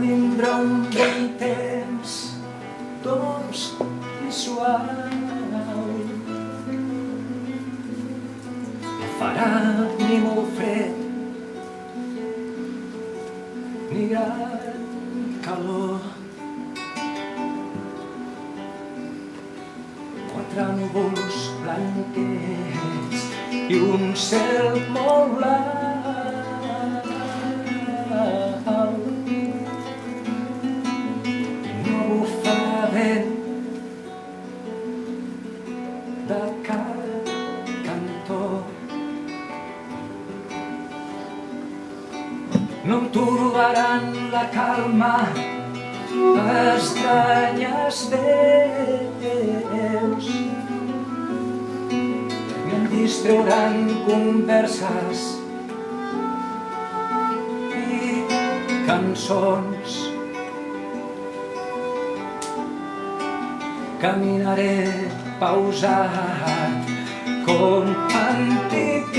vindrà un bon temps, dolç i suau. No farà ni molt fred, ni gran calor. Quatre núvols blanquets i un cel molt blanc. I no bufa vent de cap cantó. No em turbaran la calma estranyes veus, ni em distreuran converses i cançons. Caminaré pausat com antic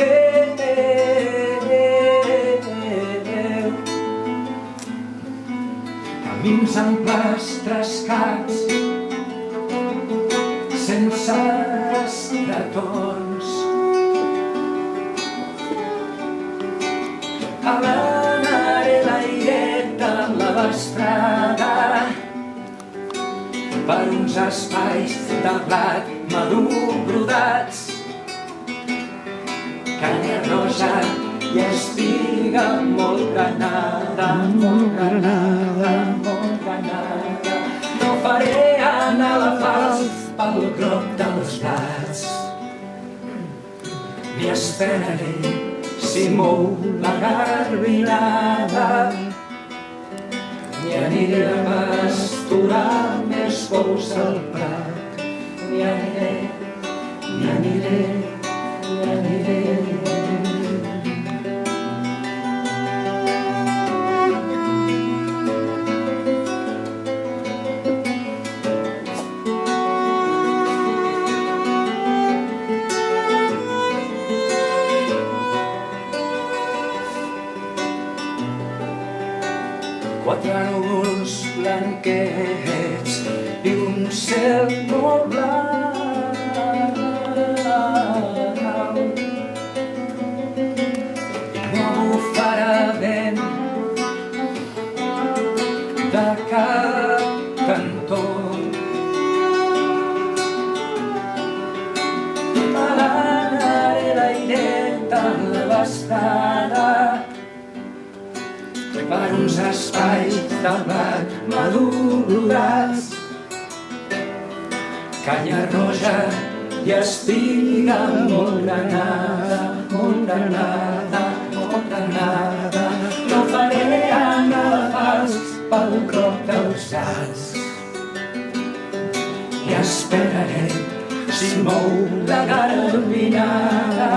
camins amples trescats, sense retorns. Alenaré l'airet de la vesprada per uns espais de blat madur brodats, canya roja i espiga molt granada, molt granada, molt granada. No faré anar la falç pel groc dels plats, ni esperaré si mou la garbinada, ni aniré a pasturar més bous al prat, ni aniré, ni aniré, ni aniré. Quatre núvols blanquets i un cel molt blanc. I no bufarà vent de cap cantó. Alenaré l'airet a la vesprada per uns espais de blat madur brodats, canya roja i espiga molt granada, molt granada, molt granada. No faré anar la falç pel groc dels plats, i esperaré si mou la garbinada,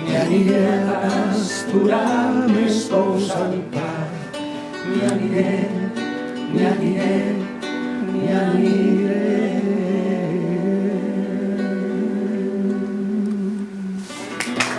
ni aniré a pasturar més bous al prat, ni aniré, ni aniré, ni aniré.